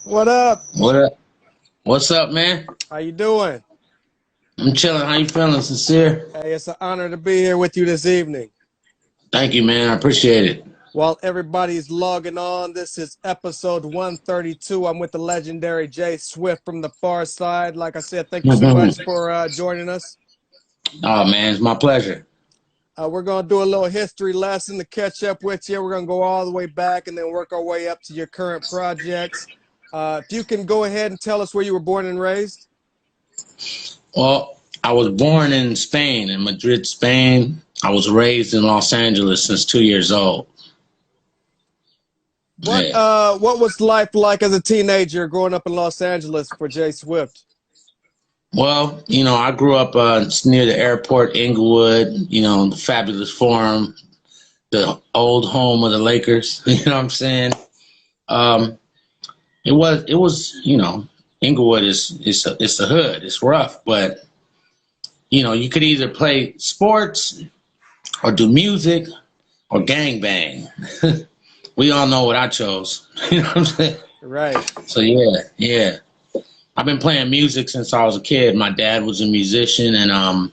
What up? What up? What's up, man? How you doing? I'm chilling. How you feeling, Sin-seer? Hey, it's an honor to be here with you this evening. Thank you, man. I appreciate it. While everybody's logging on, this is episode 132. I'm with the legendary Jay Swift from the Pharcyde. Like I said, thank you so Hmm. much for joining us. Oh, man, it's my pleasure. We're going to do a little history lesson to catch up with you. We're going to go all the way back and then work our way up to your current projects. If you can go ahead and tell us where you were born and raised. Well, I was born in Spain, in Madrid, Spain. I was raised in Los Angeles since 2 years old. What was life like as a teenager growing up in Los Angeles for Jay Swift? Well, I grew up near the airport, Inglewood, the fabulous Forum, the old home of the Lakers. You know what I'm saying? It was, Inglewood is it's the hood. It's rough, but you could either play sports or do music or gang bang. We all know what I chose. You know what I'm saying? Right. So yeah. I've been playing music since I was a kid. My dad was a musician, and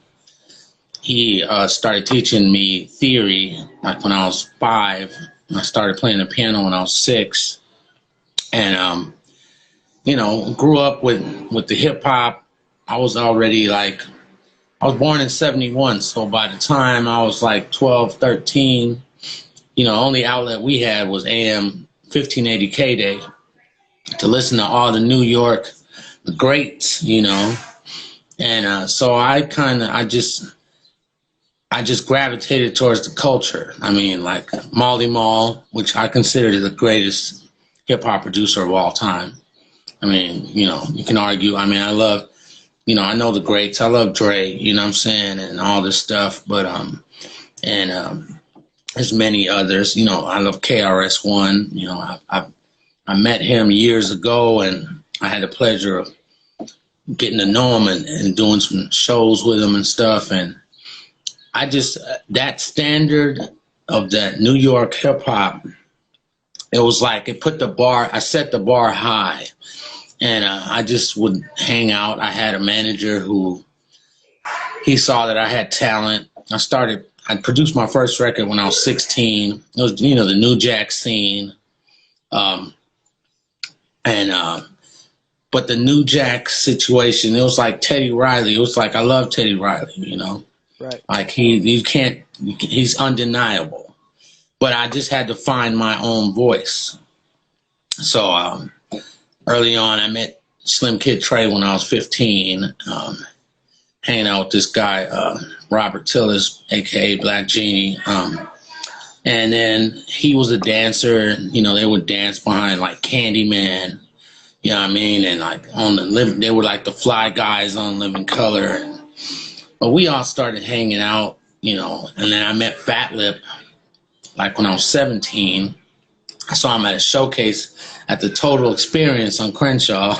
he started teaching me theory like when I was 5. I started playing the piano when I was 6, and grew up with the hip hop. I was already I was born in 71, so by the time I was like 12, 13, only outlet we had was AM 1580 K-Day to listen to all the New York the greats, and so I just gravitated towards the culture. I mean, like Marley Marl, which I consider the greatest hip hop producer of all time. I mean, you can argue. I mean, I love, I know the greats. I love Dre, you know what I'm saying, and all this stuff. But there's many others. I love KRS-One. I met him years ago, and I had the pleasure of getting to know him and doing some shows with him and stuff. And I just, that standard of that New York hip hop, it was like it put the bar, I set the bar high. And I just would hang out. I had a manager who, he saw that I had talent. I produced my first record when I was 16. It was, the New Jack scene. But the New Jack situation, it was like Teddy Riley. It was like, I love Teddy Riley, Right. Like he's undeniable. But I just had to find my own voice. So early on, I met Slim Kid Trey when I was 15, hanging out with this guy, Robert Tillis, a.k.a. Black Genie. And then he was a dancer. They would dance behind like Candyman. You know what I mean? And like on they were like the fly guys on Living Color. But we all started hanging out, and then I met Fat Lip like when I was 17. I saw him at a showcase at the Total Experience on Crenshaw.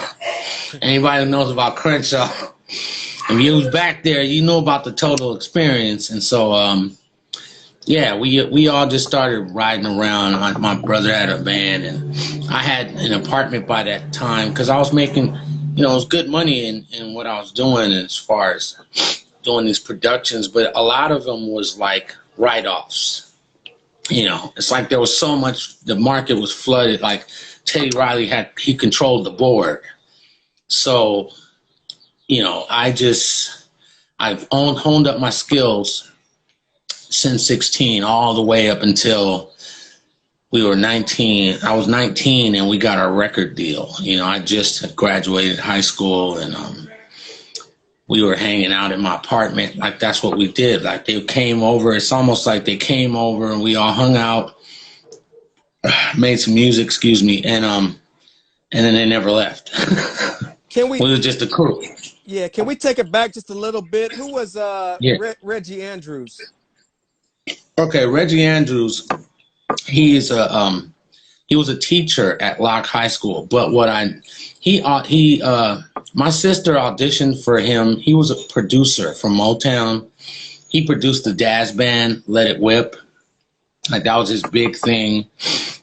Anybody who knows about Crenshaw, if you was back there, you know about the Total Experience. And so, we all just started riding around. My brother had a van, and I had an apartment by that time because I was making, it was good money in what I was doing as far as doing these productions, but a lot of them was like write-offs. It's like there was so much, the market was flooded. Like Teddy Riley he controlled the board. So, I've honed up my skills since 16, all the way up until we were 19. I was 19 and we got our record deal. I just had graduated high school, and we were hanging out in my apartment. Like that's what we did. Like they came over. It's almost like they came over and we all hung out, made some music, and then they never left. Can we? We were just a crew. Yeah. Can we take it back just a little bit? Who was Reggie Andrews? Okay, Reggie Andrews. He was a teacher at Locke High School. But my sister auditioned for him. He was a producer from Motown. He produced the jazz band Let It Whip. Like that was his big thing.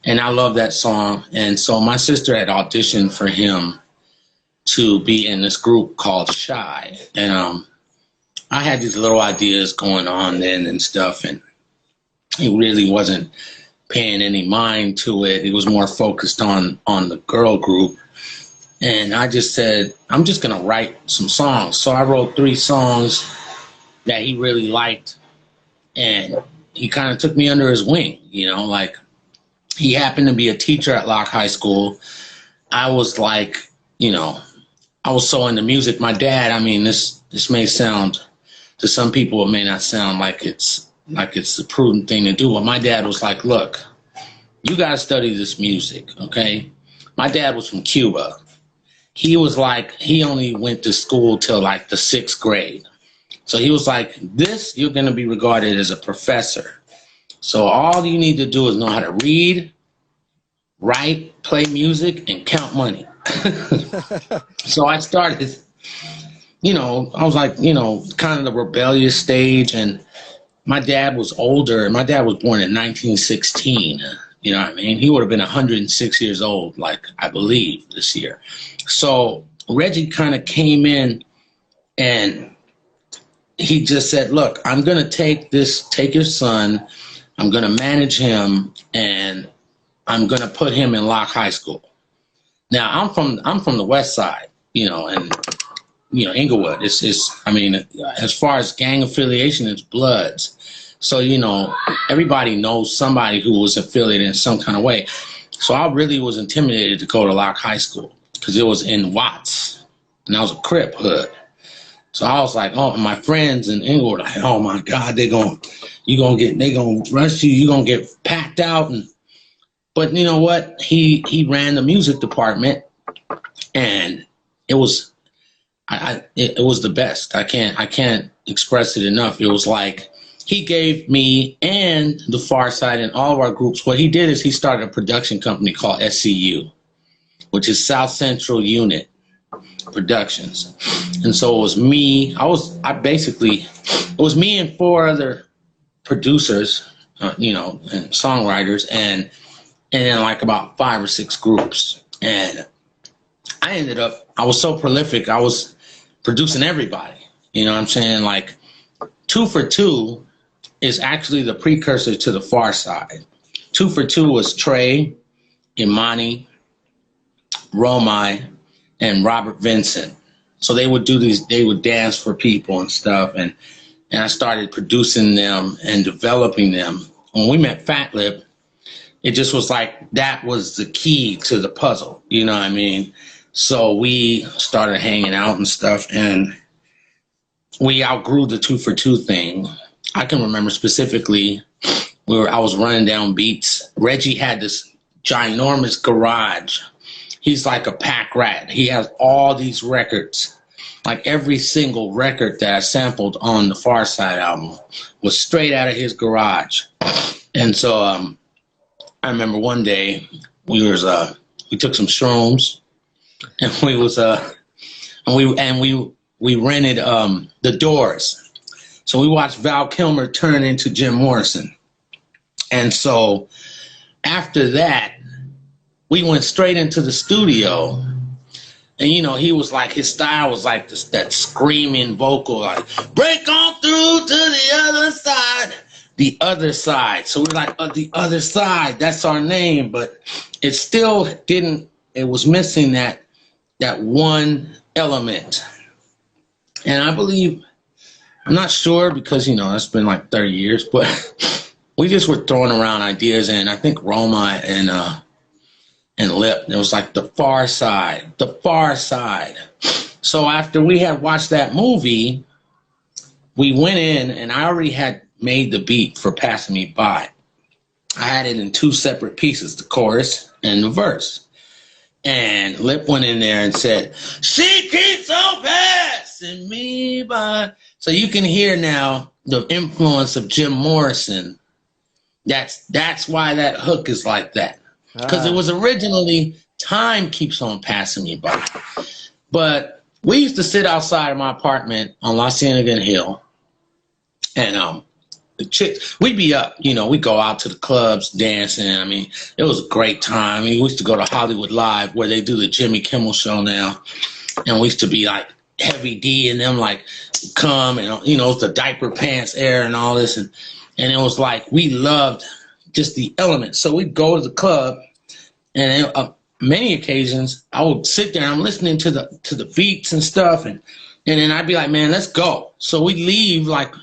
And I love that song. And so my sister had auditioned for him to be in this group called Shy. And I had these little ideas going on then and stuff, and he really wasn't paying any mind to it. He was more focused on the girl group. And I just said, I'm just going to write some songs. So I wrote 3 songs that he really liked, and he kind of took me under his wing, you know, like he happened to be a teacher at Locke High School. I was like, you know, I was so into music. My dad, I mean, this may sound, to some people, it may not sound like it's the prudent thing to do. But my dad was like, look, you got to study this music, okay? My dad was from Cuba. He was like, he only went to school till like the 6th grade. So he was like, this, you're going to be regarded as a professor. So all you need to do is know how to read, write, play music, and count money. So I started, you know, I was like, you know, kind of the rebellious stage. And my dad was older. My dad was born in 1916. You know what I mean? He would have been 106 years old, like I believe this year. So Reggie kind of came in and he just said, look, I'm going to take your son, I'm going to manage him, and I'm going to put him in Locke High School. Now, I'm from the West Side, you know, and, you know, Inglewood. I mean, as far as gang affiliation, it's Bloods. So, you know, everybody knows somebody who was affiliated in some kind of way. So I really was intimidated to go to Locke High School because it was in Watts, and that was a Crip hood. So I was like, oh, my friends in Inglewood, like, oh my God, they gonna rush you, you're gonna get packed out. But you know what? He ran the music department, and it was it was the best. I can't express it enough. It was like he gave me and the Pharcyde and all of our groups. What he did is he started a production company called SCU, which is South Central Unit Productions. And so it was me. It was me and 4 other producers, you know, and songwriters, and then like about 5 or 6 groups. And I was so prolific. I was producing everybody. You know what I'm saying? Like 2 for 2 is actually the precursor to the Pharcyde. 2 for 2 was Trey, Imani, Romai, and Robert Vincent. So they would dance for people and stuff. And I started producing them and developing them. When we met Fat Lip, it just was like, that was the key to the puzzle. You know what I mean? So we started hanging out and stuff, and we outgrew the 2 for 2 thing. I can remember specifically, I was running down beats. Reggie had this ginormous garage. He's like a pack rat. He has all these records. Like every single record that I sampled on the Pharcyde album was straight out of his garage. And so I remember one day we took some shrooms, and we rented The Doors. So we watched Val Kilmer turn into Jim Morrison. And so after that, we went straight into the studio, and you know, he was like, his style was like this, that screaming vocal, like, break on through to the other side. The Other Side. So we're like, the Other Side, that's our name, but it still didn't, it was missing that one element. And I believe, I'm not sure because, you know, it's been like 30 years, but we just were throwing around ideas, and I think Roma and Lip, it was like the Far Side. So after we had watched that movie, we went in, and I already had made the beat for Passing Me By. I had it in 2 separate pieces, the chorus and the verse. And Lip went in there and said, she keeps on passing me by. So you can hear now the influence of Jim Morrison. That's why that hook is like that. Because it was originally Time Keeps On Passing Me By. But we used to sit outside of my apartment on La Cienega Hill, and the chicks, we'd be up, you know, we'd go out to the clubs dancing. I mean, it was a great time. I mean, we used to go to Hollywood Live where they do the Jimmy Kimmel show now. And we used to be like Heavy D and them like come and, you know, the diaper pants era and all this. And it was like, we loved just the elements. So we'd go to the club and many occasions I would sit there and I'm listening to the beats and stuff. And then I'd be like, man, let's go. So we'd leave like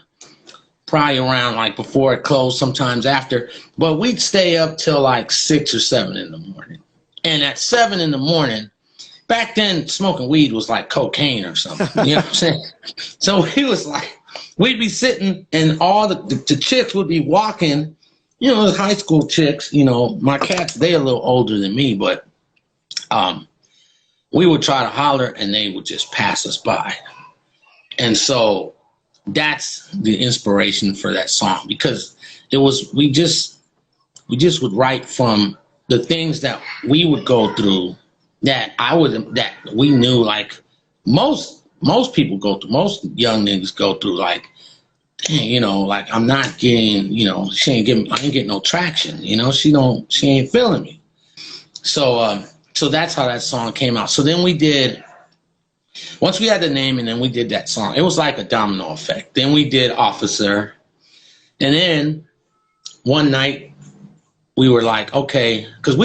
probably around like before it closed, sometimes after, but we'd stay up till like 6 or 7 in the morning. And at 7 in the morning, back then smoking weed was like cocaine or something, you know what I'm saying? So he was like, we'd be sitting and all the chicks would be walking, you know, the high school chicks, you know, my cats, they a little older than me, but we would try to holler and they would just pass us by. And so that's the inspiration for that song, because it was, we just would write from the things that we would go through that we knew, like most people go through, most young niggas go through, like, dang, you know, like I'm not getting, you know, I ain't getting no traction, you know, she ain't feeling me. So that's how that song came out. So then once we had the name and then we did that song, it was like a domino effect. Then we did Officer. And then one night we were like, okay, because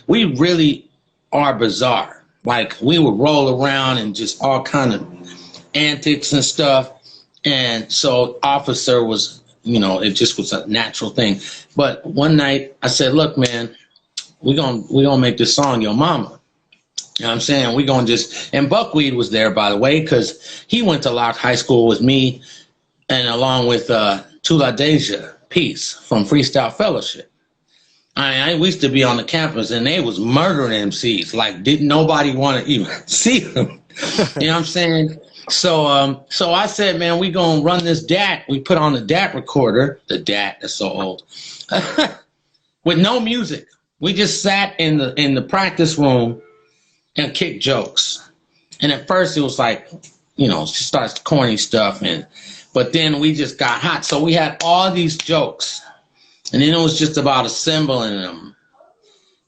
we really are bizarre. Like we would roll around and just all kind of antics and stuff. And so Officer was, you know, it just was a natural thing. But one night I said, look, man, we gonna make this song Yo Mama. You know what I'm saying? We're going to just, and Buckwheat was there, by the way, because he went to Locke High School with me and along with Tula Deja Peace from Freestyle Fellowship. We used to be on the campus and they was murdering MCs. Like, didn't nobody want to even see them. You know what I'm saying? So I said, man, we going to run this DAT. We put on the DAT recorder. The DAT is so old. With no music. We just sat in the practice room and kick jokes. And at first it was like, you know, she starts corny stuff, but then we just got hot. So we had all these jokes and then it was just about assembling them.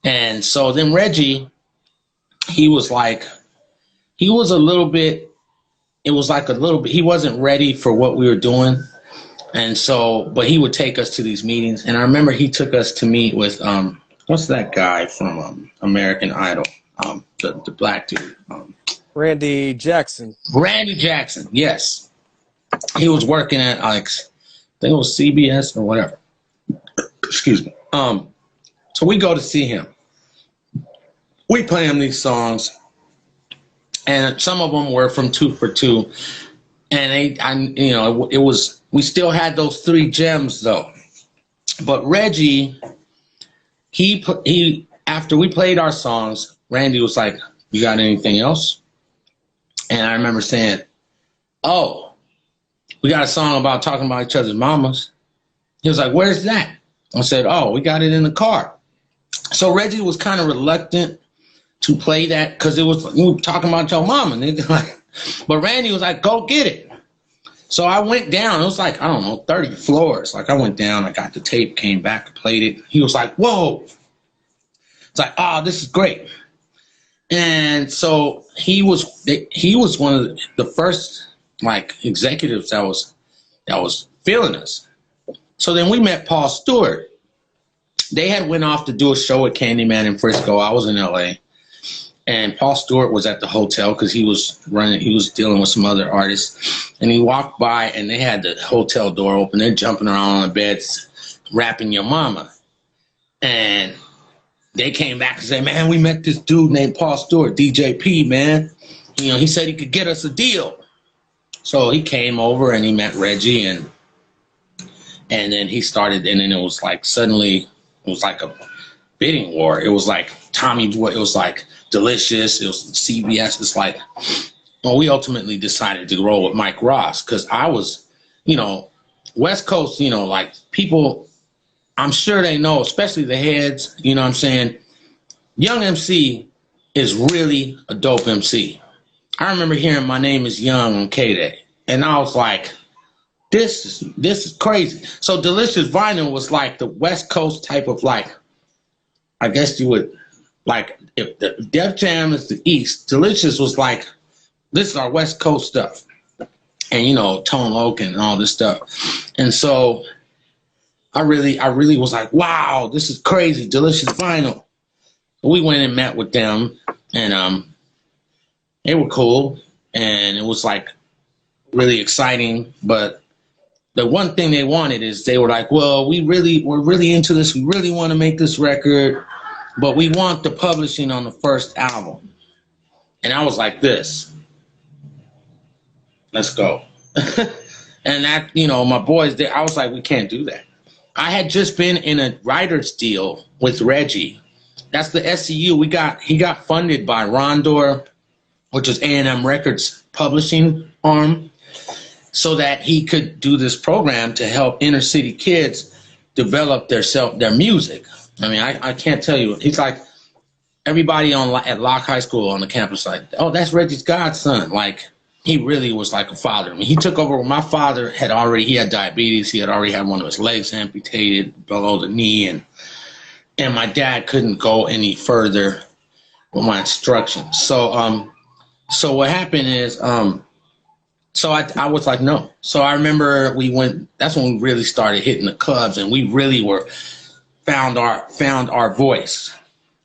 And so then Reggie, he was he wasn't ready for what we were doing. And so, but he would take us to these meetings. And I remember he took us to meet with, what's that guy from American Idol? The black dude. Randy Jackson. Randy Jackson, yes. He was working at, like, I think it was CBS or whatever. Excuse me. So we go to see him. We play him these songs, and some of them were from 2 for 2. And we still had those 3 gems though. But Reggie, he after we played our songs, Randy was like, you got anything else? And I remember saying, oh, we got a song about talking about each other's mamas. He was like, where's that? I said, oh, we got it in the car. So Reggie was kind of reluctant to play that because it was, you were talking about your mama. But Randy was like, go get it. So I went down. It was like, I don't know, 30 floors. Like I went down, I got the tape, came back, played it. He was like, whoa. It's like, oh, this is great. And so he was one of the first like executives that was feeling us. So then we met Paul Stewart. They had went off to do a show with Candyman in Frisco. I was in LA. And Paul Stewart was at the hotel because he was dealing with some other artists. And he walked by and they had the hotel door open. They're jumping around on the beds, rapping Your Mama. And they came back and said, man, we met this dude named Paul Stewart, DJP, man. You know, he said he could get us a deal. So he came over and he met Reggie and then he started, and then it was like suddenly it was like a bidding war. It was like Tommy Boy, it was like Delicious, it was CBS. It's like, well, we ultimately decided to roll with Mike Ross because I was, you know, West Coast, you know, like people, I'm sure they know, especially the heads, you know what I'm saying? Young MC is really a dope MC. I remember hearing My Name is Young on K-Day, and I was like, this is crazy. So Delicious Vinyl was like the West Coast type of like, I guess you would, like if the Def Jam is the East, Delicious was like, this is our West Coast stuff. And, you know, Tone Loc and all this stuff. And so I really was like, wow, this is crazy, Delicious Vinyl. We went and met with them, and they were cool, and it was like really exciting. But the one thing they wanted is they were like, well, we're really into this. We really want to make this record, but we want the publishing on the first album. And I was like this. Let's go. And that, you know, my boys, I was like, we can't do that. I had just been in a writer's deal with Reggie. That's the SCU. He got funded by Rondor, which is A&M Records publishing arm, so that he could do this program to help inner city kids develop their music. I mean, I can't tell you. It's like everybody at Locke High School on the campus, like, oh, that's Reggie's godson. Like, he really was like a father. I mean, he took over. My father had diabetes. He had already had one of his legs amputated below the knee, and my dad couldn't go any further with my instructions. So what happened is, so I was like, no. So I remember that's when we really started hitting the clubs, and we really found our voice.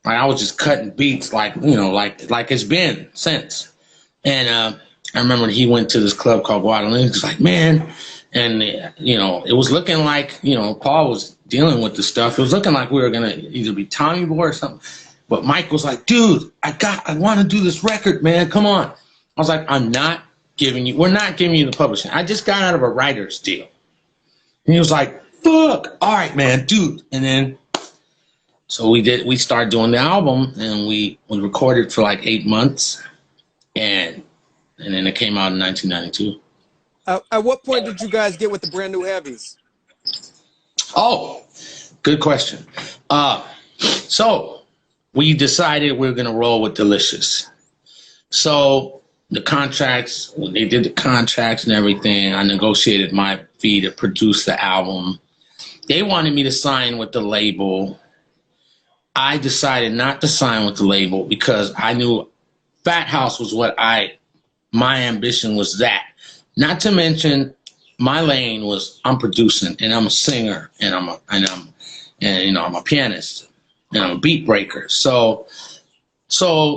Like, I was just cutting beats like, you know, like it's been since. And I remember he went to this club called Guadalupe. He was like, man, and you know, it was looking like, you know, Paul was dealing with the stuff. It was looking like we were gonna either be Tommy Boy or something. But Mike was like, dude, I want to do this record, man. Come on. I was like, we're not giving you the publishing. I just got out of a writer's deal. And he was like, fuck, all right, man, dude. And then, so we started doing the album, and we recorded for like 8 months, and then it came out in 1992. At what point did you guys get with the Brand New Heavies? Oh, good question. So we decided we were going to roll with Delicious. So the contracts, when they did the contracts and everything, I negotiated my fee to produce the album. They wanted me to sign with the label. I decided not to sign with the label because I knew Fat House was my ambition was that. Not to mention, my lane was I'm producing, and I'm a singer, and I'm a pianist, and I'm a beat breaker. So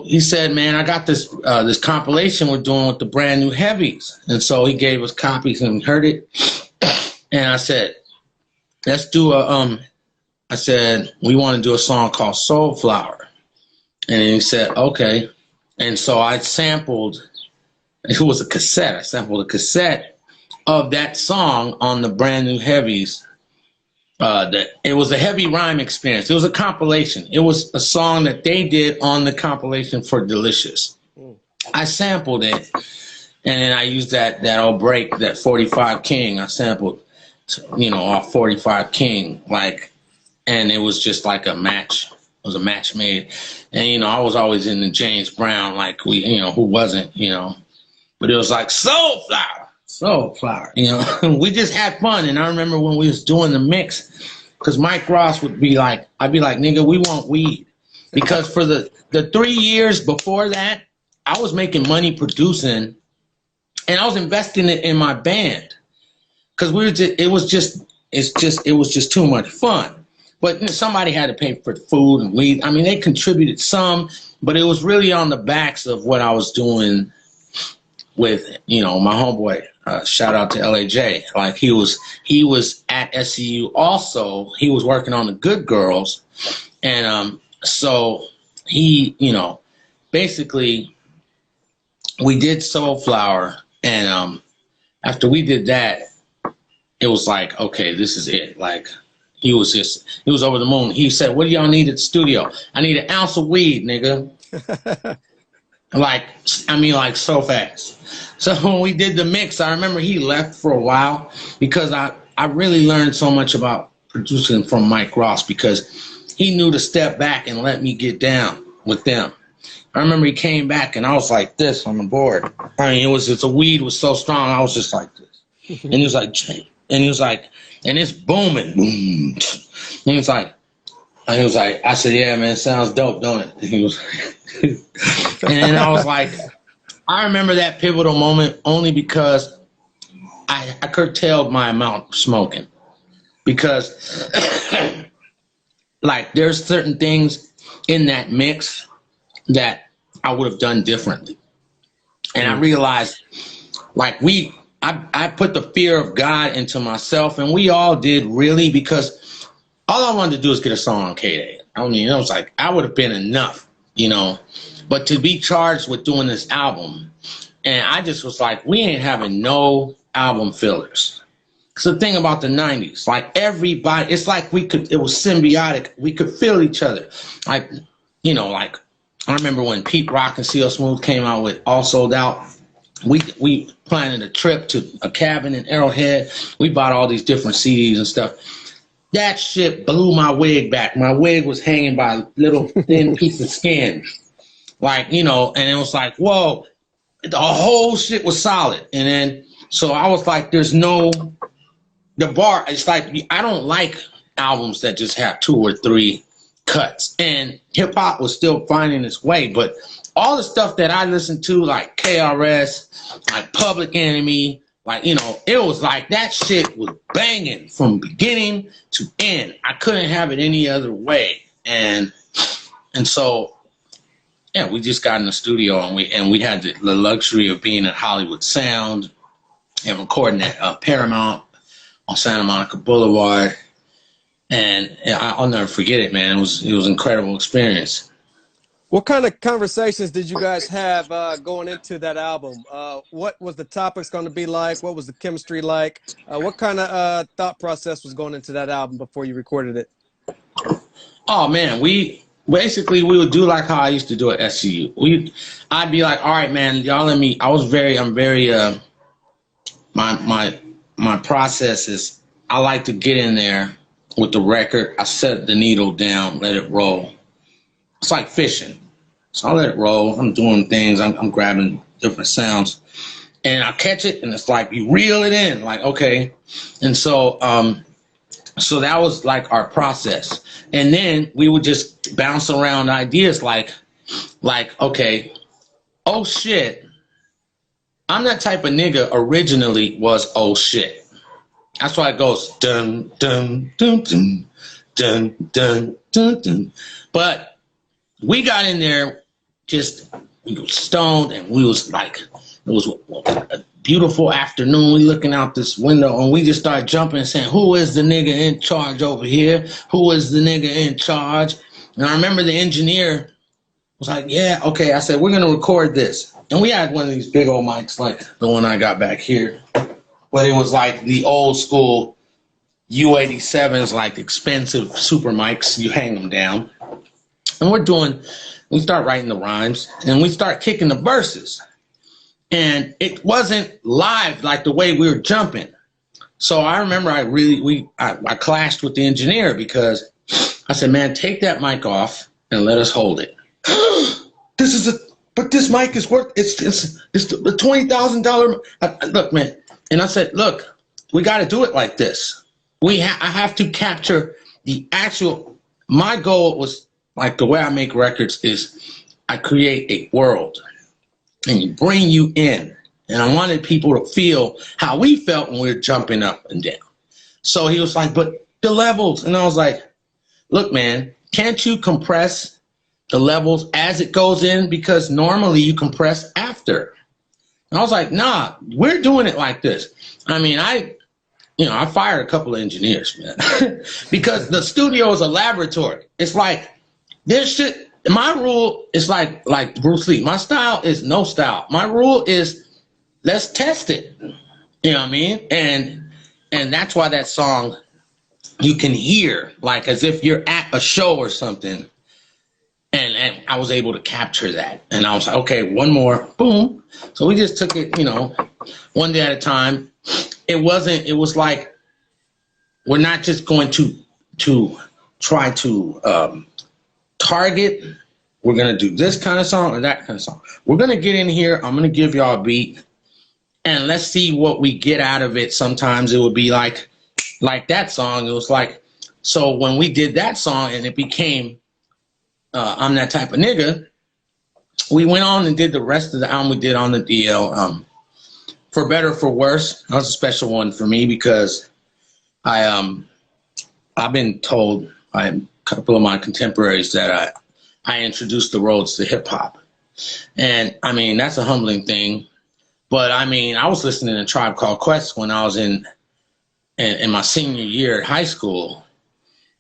he said, man, I got this compilation we're doing with the Brand New Heavies, and so he gave us copies, and we heard it, and I said, let's do I said, we want to do a song called Soul Flower, and he said, okay, and so I sampled. It was a cassette. I sampled a cassette of that song on the Brand New Heavies. It was a heavy rhyme experience. It was a compilation. It was a song that they did on the compilation for Delicious. I sampled it, and then I used that old break, that 45 King. I sampled, you know, off 45 King, like, and it was just like a match. It was a match made. And, you know, I was always into James Brown, like who wasn't, you know. But it was like Soul Flower, you know. We just had fun. And I remember when we was doing the mix, because Mike Ross would be like, I'd be like, nigga, we want weed. Because for the 3 years before that, I was making money producing, and I was investing it in my band. Because it was just too much fun. But somebody had to pay for the food and weed. I mean, they contributed some, but it was really on the backs of what I was doing with, you know, my homeboy, shout out to LAJ. Like, he was at SCU also. He was working on the Good Girls. And so he, you know, basically we did Soul Flower. And after we did that, it was like, okay, this is it. Like, he was over the moon. He said, what do y'all need at the studio? I need an ounce of weed, nigga. Like so fast. So when we did the mix, I remember he left for a while because I really learned so much about producing from Mike Ross, because he knew to step back and let me get down with them. I remember he came back and I was like this on the board. I mean, the weed was so strong, I was just like this. And he was like, and it's booming. Boom. And he was like, I said, yeah, man, it sounds dope, don't it? And he was, and then I was like, I remember that pivotal moment only because I curtailed my amount of smoking. Because, like, there's certain things in that mix that I would have done differently. And I realized, like, I put the fear of God into myself, and we all did, really, because all I wanted to do was get a song on K-Day. I mean, it was like, I would have been enough, you know. But to be charged with doing this album, and I just was like, we ain't having no album fillers. It's the thing about the 90s. Like, everybody, it's like it was symbiotic. We could feel each other. Like, you know, like, I remember when Pete Rock and CL Smooth came out with All Sold Out. We planned a trip to a cabin in Arrowhead. We bought all these different CDs and stuff. That shit blew my wig back. My wig was hanging by a little thin piece of skin. Like, you know, and it was like, whoa, the whole shit was solid. And then, so I was like, the bar, it's like, I don't like albums that just have 2 or 3 cuts. And hip hop was still finding its way, but all the stuff that I listened to, like KRS, like Public Enemy, like, you know, it was like that shit was banging from beginning to end. I couldn't have it any other way. And so, yeah, we just got in the studio and we had the luxury of being at Hollywood Sound and recording at Paramount on Santa Monica Boulevard. And I'll never forget it, man. It was an incredible experience. What kind of conversations did you guys have going into that album? What was the topics going to be like? What was the chemistry like? What kind of thought process was going into that album before you recorded it? Oh, man, we would do like how I used to do at SCU. I'd be like, all right, man, y'all let me, I'm very, my process is I like to get in there with the record. I set the needle down, let it roll. It's like fishing. So I let it roll. I'm doing things. I'm grabbing different sounds. And I catch it, and it's like you reel it in. Like, okay. And so so that was like our process. And then we would just bounce around ideas like, okay, oh, shit. I'm that type of nigga originally was oh, shit. That's why it goes dun, dun, dun, dun, dun, dun, dun, dun. But we got in there just we were stoned, and we was like, it was a beautiful afternoon. We looking out this window, and we just started jumping and saying, who is the nigga in charge over here? Who is the nigga in charge? And I remember the engineer was like, yeah, okay. I said, we're going to record this. And we had one of these big old mics like the one I got back here. But it was like the old school U87s, like expensive super mics. You hang them down. And we start writing the rhymes, and we start kicking the verses. And it wasn't live like the way we were jumping. So I remember I clashed with the engineer because I said, man, take that mic off and let us hold it. But this mic is worth, it's the $20,000. Look, man. And I said, look, we got to do it like this. I have to capture the actual, my goal was like the way I make records is I create a world and bring you in. And I wanted people to feel how we felt when we were jumping up and down. So he was like, but the levels. And I was like, look, man, can't you compress the levels as it goes in? Because normally you compress after. And I was like, nah, we're doing it like this. I mean, I fired a couple of engineers, man, because the studio is a laboratory. It's like this shit. My rule is like Bruce Lee. My style is no style. My rule is let's test it. You know what I mean? And that's why that song you can hear like as if you're at a show or something. And I was able to capture that. And I was like, okay, one more, boom. So we just took it, one day at a time. It was like, we're not just going to try to target, we're going to do this kind of song or that kind of song. We're going to get in here. I'm going to give y'all a beat. and let's see what we get out of it. Sometimes it would be like that song. It was like, so when we did that song and it became I'm That Type of Nigga, we went on and did the rest of the album we did on the DL. For Better or For Worse, that was a special one for me because I've been told by a couple of my contemporaries that I introduced the Rhodes to hip hop. And I mean, that's a humbling thing. But I mean, I was listening to Tribe Called Quest when I was in my senior year at high school.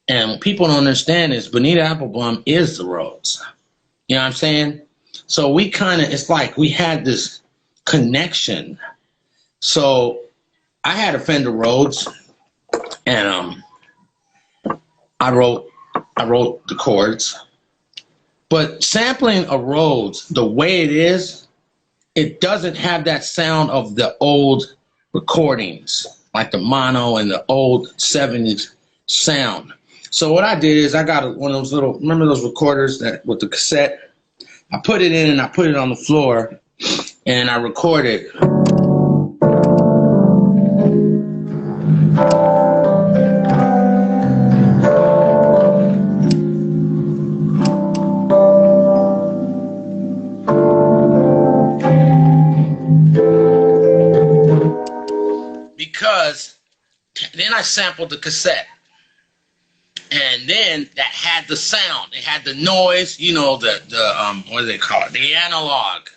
And what people don't understand is Bonita Applebum is the Rhodes. You know what I'm saying? So we kind of, it's like we had this connection. So I had a Fender Rhodes, and I wrote the chords. But sampling a Rhodes the way it is, it doesn't have that sound of the old recordings, like the mono and the old 70s sound. So what I did is I got one of those little, remember those recorders that with the cassette? I put it in and I put it on the floor and I recorded. Because then I sampled the cassette. And then that had the sound. It had the noise, you know, the what do they call it? The analog.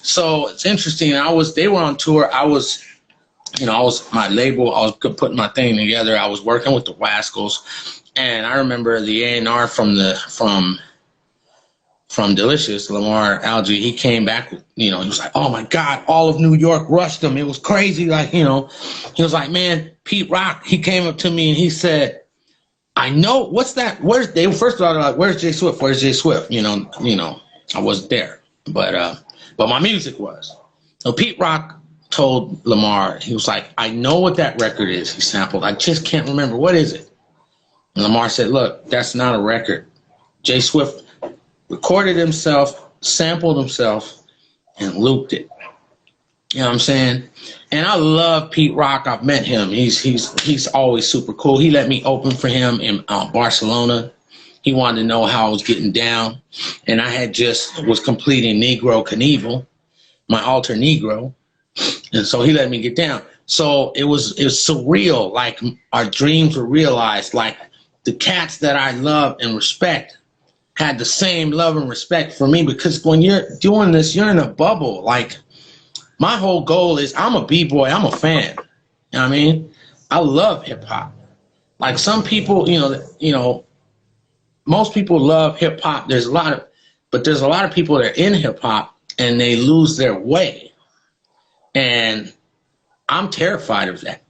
So it's interesting. They were on tour. I was my label. I was putting my thing together. I was working with the Wascals, and I remember the A&R from Delicious, Lamar Algie. He came back with, he was like, "Oh my God, all of New York rushed him. It was crazy." Like, he was like, "Man, Pete Rock." He came up to me and he said, "I know, what's that? First of all, they're like, where's Jay Swift? Where's Jay Swift?" I wasn't there, but my music was. So Pete Rock told Lamar, he was like, "I know what that record is he sampled. I just can't remember. What is it?" And Lamar said, "Look, that's not a record. Jay Swift recorded himself, sampled himself, and looped it." You know what I'm saying? And I love Pete Rock. I've met him. He's always super cool. He let me open for him in Barcelona. He wanted to know how I was getting down. And I was completing Negro Knievel, my alter Negro. And so he let me get down. So it was surreal. Like our dreams were realized. Like the cats that I love and respect had the same love and respect for me, because when you're doing this, you're in a bubble. Like, my whole goal is, I'm a B-boy, I'm a fan. You know what I mean? I love hip hop. Like some people, most people love hip hop. There's a lot of people that are in hip hop and they lose their way. And I'm terrified of that.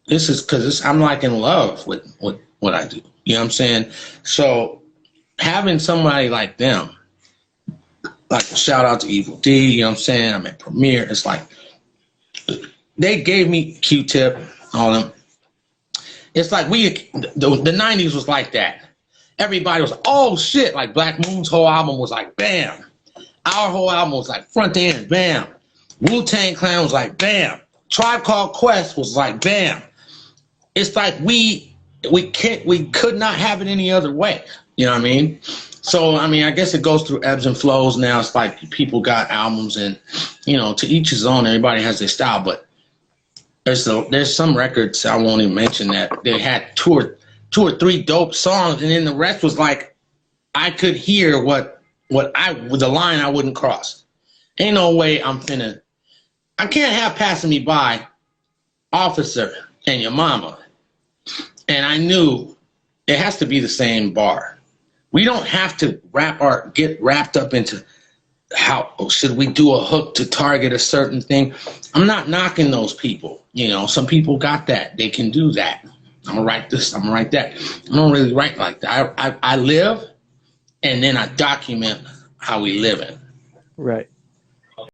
This is because I'm like in love with what I do. You know what I'm saying? So having somebody like them, like shout out to Evil D, you know what I'm saying? I'm at Premiere. It's like they gave me Q-Tip, all them. It's like the 90s was like that. Everybody was, oh shit, like Black Moon's whole album was like bam. Our whole album was like front to end, bam. Wu-Tang Clan was like bam. Tribe Called Quest was like bam. It's like we could not have it any other way. You know what I mean? So, I mean, I guess it goes through ebbs and flows now. It's like people got albums and, to each his own. Everybody has their style. But there's some records, I won't even mention, that they had two or three dope songs. And then the rest was like, I could hear the line I wouldn't cross. Ain't no way I can't have passing me by Officer and Your Mama. And I knew it has to be the same bar. We don't have to get wrapped up into should we do a hook to target a certain thing. I'm not knocking those people. Some people got that. They can do that. I'm going to write this. I'm going to write that. I don't really write like that. I live, and then I document how we live in. Right.